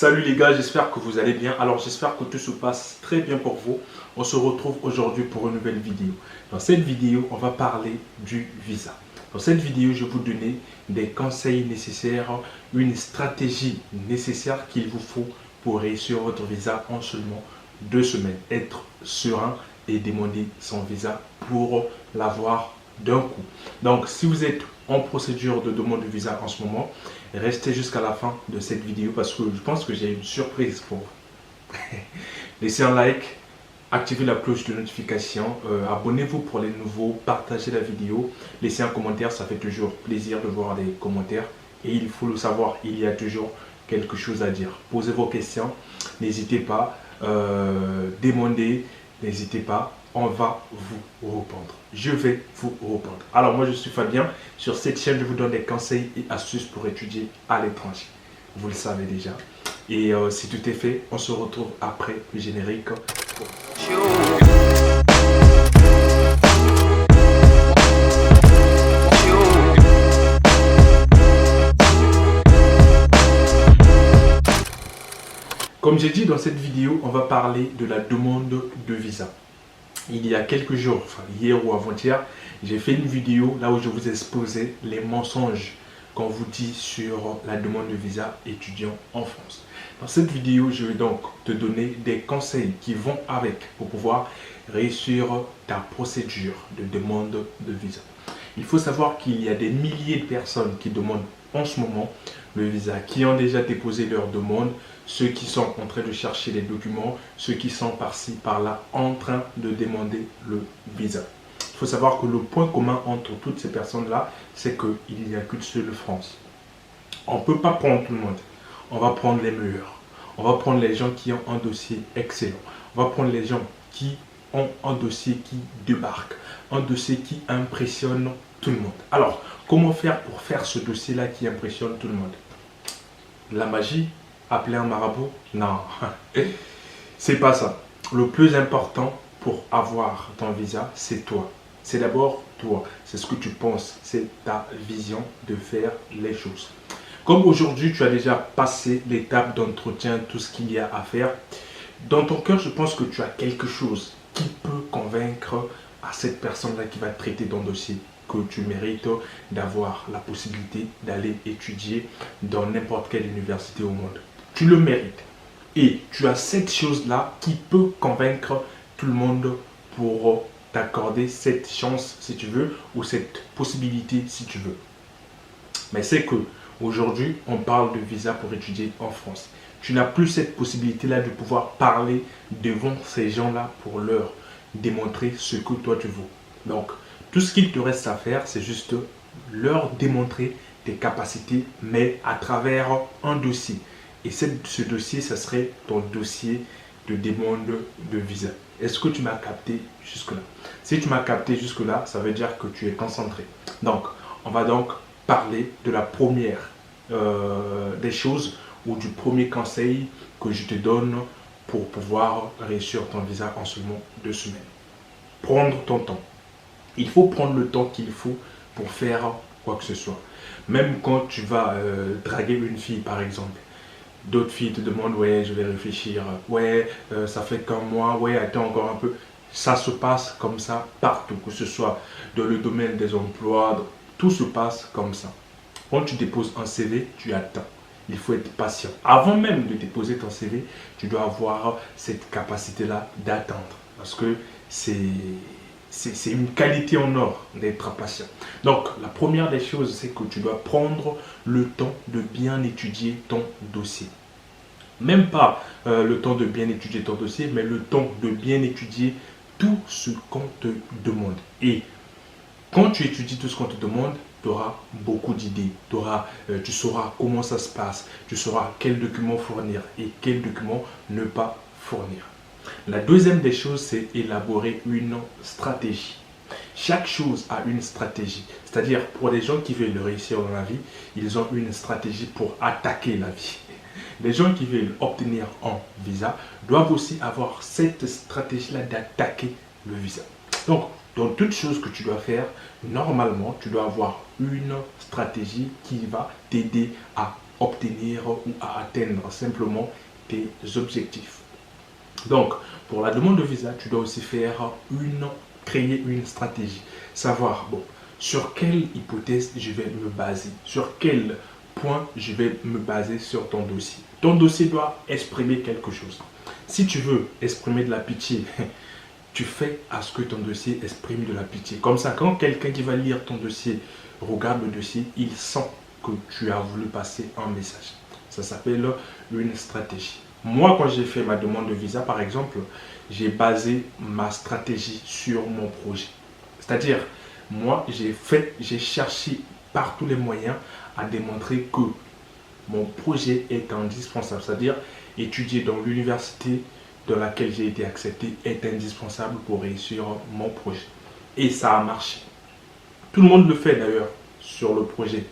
Salut les gars, j'espère que vous allez bien. Alors j'espère que tout se passe très bien pour vous. On se retrouve aujourd'hui pour une nouvelle vidéo. Dans cette vidéo, on va parler du visa. Dans cette vidéo, je vais vous donner des conseils nécessaires, une stratégie nécessaire qu'il vous faut pour réussir votre visa en seulement 2 semaines. Être serein et demander son visa pour l'avoir d'un coup. Donc si vous êtes en procédure de demande de visa en ce moment, restez jusqu'à la fin de cette vidéo parce que je pense que j'ai une surprise pour vous. Laissez un like, activez la cloche de notification, abonnez-vous pour les nouveaux, partagez la vidéo, laissez un commentaire, ça fait toujours plaisir de voir des commentaires. Et il faut le savoir, il y a toujours quelque chose à dire. Posez vos questions, n'hésitez pas, demandez, n'hésitez pas, on va vous répondre. Je vais vous répondre. Alors moi je suis Fabien, sur cette chaîne je vous donne des conseils et astuces pour étudier à l'étranger. Vous le savez déjà. Et si tout est fait, on se retrouve après le générique. Comme j'ai dit dans cette vidéo, on va parler de la demande de visa. Il y a quelques jours, enfin hier ou avant-hier, j'ai fait une vidéo là où je vous ai exposé les mensonges qu'on vous dit sur la demande de visa étudiant en France. Dans cette vidéo, je vais donc te donner des conseils qui vont avec pour pouvoir réussir ta procédure de demande de visa. Il faut savoir qu'il y a des milliers de personnes qui demandent en ce moment le visa, qui ont déjà déposé leur demande, ceux qui sont en train de chercher les documents, ceux qui sont par-ci, par-là, en train de demander le visa. Il faut savoir que le point commun entre toutes ces personnes-là, c'est qu'il n'y a qu'une seule France. On ne peut pas prendre tout le monde. On va prendre les meilleurs. On va prendre les gens qui ont un dossier excellent. On va prendre les gens qui ont un dossier qui débarque. Un dossier qui impressionne tout le monde. Alors, comment faire pour faire ce dossier-là qui impressionne tout le monde? La magie? Appeler un marabout? Non, c'est pas ça. Le plus important pour avoir ton visa, c'est toi. C'est d'abord toi. C'est ce que tu penses. C'est ta vision de faire les choses. Comme aujourd'hui, tu as déjà passé l'étape d'entretien, tout ce qu'il y a à faire, dans ton cœur, je pense que tu as quelque chose qui peut convaincre à cette personne-là qui va traiter ton dossier que tu mérites d'avoir la possibilité d'aller étudier dans n'importe quelle université au monde. Tu le mérites. Et tu as cette chose-là qui peut convaincre tout le monde pour t'accorder cette chance si tu veux ou cette possibilité si tu veux. Mais c'est que aujourd'hui, on parle de visa pour étudier en France. Tu n'as plus cette possibilité-là de pouvoir parler devant ces gens-là pour leur démontrer ce que toi tu vaux. Donc, tout ce qu'il te reste à faire, c'est juste leur démontrer tes capacités, mais à travers un dossier. Et ce dossier, ça serait ton dossier de demande de visa. Est-ce que tu m'as capté jusque-là? Si tu m'as capté jusque-là, ça veut dire que tu es concentré. Donc, on va donc parler de la première des choses ou du premier conseil que je te donne pour pouvoir réussir ton visa en seulement 2 semaines. Prendre ton temps. Il faut prendre le temps qu'il faut pour faire quoi que ce soit. Même quand tu vas draguer une fille par exemple, d'autres filles te demandent, ouais, je vais réfléchir, ouais, ça fait qu'un mois, ouais, attends encore un peu. Ça se passe comme ça partout, que ce soit dans le domaine des emplois, tout se passe comme ça. Quand tu déposes un CV, tu attends. Il faut être patient. Avant même de déposer ton CV, tu dois avoir cette capacité-là d'attendre. Parce que c'est une qualité en or d'être patient. Donc, la première des choses, c'est que tu dois prendre le temps de bien étudier ton dossier. Même pas le temps de bien étudier ton dossier, mais le temps de bien étudier tout ce qu'on te demande. Et quand tu étudies tout ce qu'on te demande, tu auras beaucoup d'idées. Tu sauras comment ça se passe. Tu sauras quels documents fournir et quels documents ne pas fournir. La deuxième des choses, c'est élaborer une stratégie. Chaque chose a une stratégie. C'est-à-dire, pour les gens qui veulent réussir dans la vie, ils ont une stratégie pour attaquer la vie. Les gens qui veulent obtenir un visa doivent aussi avoir cette stratégie-là d'attaquer le visa. Donc, dans toute chose que tu dois faire, normalement, tu dois avoir une stratégie qui va t'aider à obtenir ou à atteindre simplement tes objectifs. Donc, pour la demande de visa, tu dois aussi créer une stratégie. Savoir, bon, sur quelle hypothèse je vais me baser, sur quel point je vais me baser sur ton dossier. Ton dossier doit exprimer quelque chose. Si tu veux exprimer de la pitié, tu fais à ce que ton dossier exprime de la pitié. Comme ça, quand quelqu'un qui va lire ton dossier regarde le dossier, il sent que tu as voulu passer un message. Ça s'appelle une stratégie. Moi, quand j'ai fait ma demande de visa, par exemple, j'ai basé ma stratégie sur mon projet. C'est-à-dire, moi, j'ai cherché par tous les moyens à démontrer que mon projet est indispensable. C'est-à-dire, étudier dans l'université dans laquelle j'ai été accepté est indispensable pour réussir mon projet. Et ça a marché. Tout le monde le fait d'ailleurs sur le projet.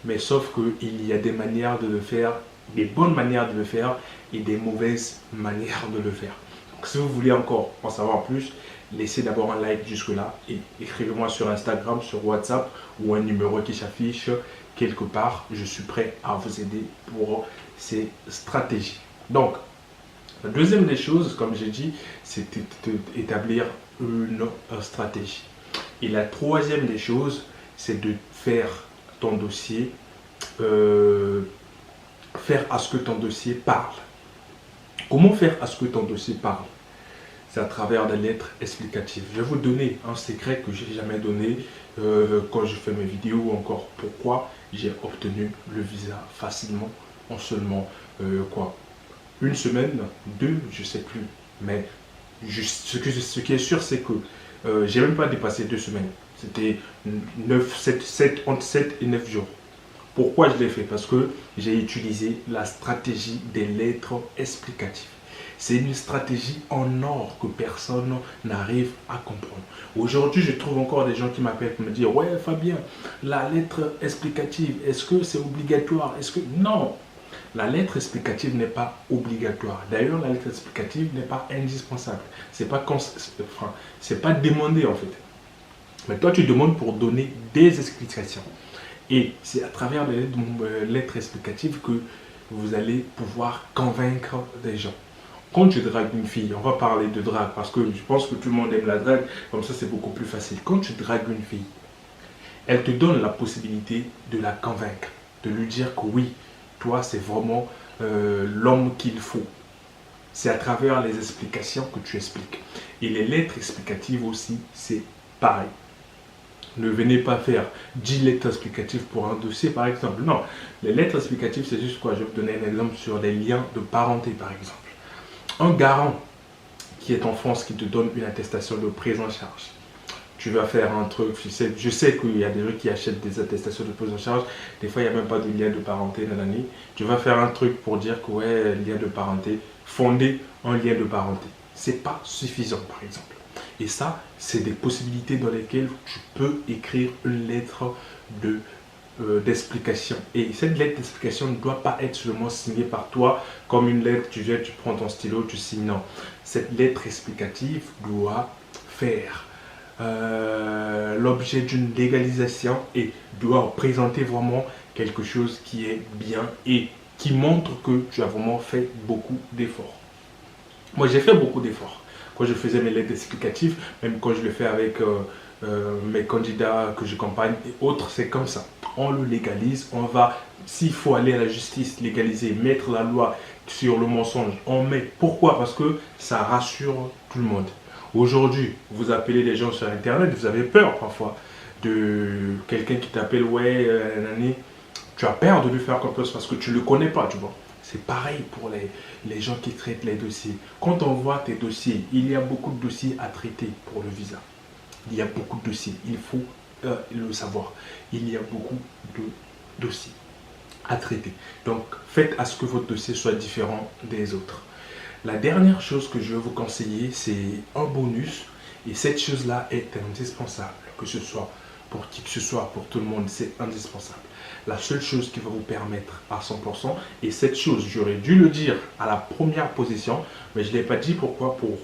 Mais sauf qu'il y a des manières de le faire, des bonnes manières de le faire et des mauvaises manières de le faire. Donc, si vous voulez encore en savoir plus, laissez d'abord un like jusque-là et écrivez-moi sur Instagram, sur WhatsApp ou un numéro qui s'affiche quelque part. Je suis prêt à vous aider pour ces stratégies. Donc, la deuxième des choses, comme j'ai dit, c'est d'établir une stratégie. Et la troisième des choses, c'est de faire ton dossier, faire à ce que ton dossier parle. Comment faire à ce que ton dossier parle? C'est à travers des lettres explicatives. Je vais vous donner un secret que je n'ai jamais donné quand je fais mes vidéos ou encore pourquoi j'ai obtenu le visa facilement en seulement une semaine, deux, je ne sais plus. Mais ce qui est sûr, c'est que j'ai même pas dépassé 2 semaines. C'était entre 7 et 9 jours. Pourquoi je l'ai fait? Parce que j'ai utilisé la stratégie des lettres explicatives. C'est une stratégie en or que personne n'arrive à comprendre. Aujourd'hui, je trouve encore des gens qui m'appellent pour me dire « Ouais, Fabien, la lettre explicative, est-ce que c'est obligatoire? Est-ce que… » Non, la lettre explicative n'est pas obligatoire. D'ailleurs, la lettre explicative n'est pas indispensable. C'est pas demandé en fait. Mais toi, tu demandes pour donner des explications. Et c'est à travers les lettres explicatives que vous allez pouvoir convaincre des gens. Quand tu dragues une fille, on va parler de drague parce que je pense que tout le monde aime la drague, comme ça c'est beaucoup plus facile. Quand tu dragues une fille, elle te donne la possibilité de la convaincre, de lui dire que oui, toi c'est vraiment l'homme qu'il faut. C'est à travers les explications que tu expliques. Et les lettres explicatives aussi, c'est pareil. Ne venez pas faire 10 lettres explicatives pour un dossier, par exemple. Non, les lettres explicatives, c'est juste quoi? Je vais vous donner un exemple sur les liens de parenté, par exemple. Un garant qui est en France, qui te donne une attestation de prise en charge. Tu vas faire un truc, je sais qu'il y a des gens qui achètent des attestations de prise en charge. Des fois, il n'y a même pas de lien de parenté, nanani. Tu vas faire un truc pour dire que, ouais, lien de parenté, fonder un lien de parenté. C'est pas suffisant, par exemple. Et ça, c'est des possibilités dans lesquelles tu peux écrire une lettre d'explication. Et cette lettre d'explication ne doit pas être seulement signée par toi, comme une lettre, tu viens, tu prends ton stylo, tu signes. Non. Cette lettre explicative doit faire l'objet d'une légalisation et doit présenter vraiment quelque chose qui est bien et qui montre que tu as vraiment fait beaucoup d'efforts. Moi, j'ai fait beaucoup d'efforts. Quand je faisais mes lettres explicatives, même quand je le fais avec mes candidats que je campagne et autres, c'est comme ça. On le légalise, on va, s'il faut aller à la justice, légaliser, mettre la loi sur le mensonge, on met. Pourquoi? Parce que ça rassure tout le monde. Aujourd'hui, vous appelez les gens sur Internet, vous avez peur parfois de quelqu'un qui t'appelle, ouais, Nani, tu as peur de lui faire confiance parce que tu ne le connais pas, tu vois. C'est pareil pour les gens qui traitent les dossiers. Quand on voit tes dossiers, il y a beaucoup de dossiers à traiter pour le visa. Il y a beaucoup de dossiers, il faut le savoir. Il y a beaucoup de dossiers à traiter. Donc, faites à ce que votre dossier soit différent des autres. La dernière chose que je vais vous conseiller, c'est un bonus. Et cette chose-là est indispensable, que ce soit pour qui que ce soit, pour tout le monde, c'est indispensable. La seule chose qui va vous permettre à 100%, et cette chose, j'aurais dû le dire à la première position, mais je ne l'ai pas dit. Pourquoi? Pour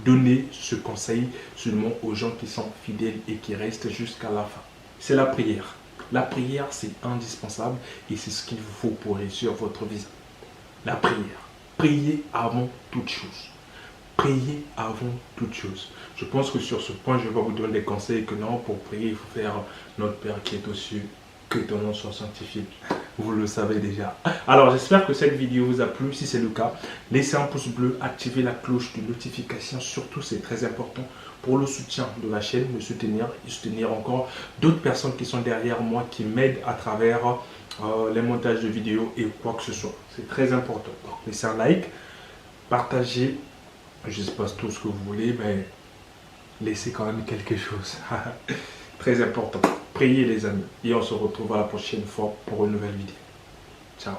donner ce conseil seulement aux gens qui sont fidèles et qui restent jusqu'à la fin. C'est la prière. La prière, c'est indispensable et c'est ce qu'il vous faut pour réussir votre visa. La prière. Priez avant toute chose. Priez avant toute chose. Je pense que sur ce point, je vais vous donner des conseils que non, pour prier, il faut faire notre Père qui est aux cieux, que ton nom soit sanctifié. Vous le savez déjà. Alors, j'espère que cette vidéo vous a plu. Si c'est le cas, laissez un pouce bleu, activez la cloche de notification. Surtout, c'est très important pour le soutien de la chaîne, me soutenir et soutenir encore d'autres personnes qui sont derrière moi, qui m'aident à travers les montages de vidéos et quoi que ce soit. C'est très important. Donc, laissez un like, partagez. Je ne sais pas tout ce que vous voulez, mais laissez quand même quelque chose. Très important. Priez les amis. Et on se retrouve à la prochaine fois pour une nouvelle vidéo. Ciao.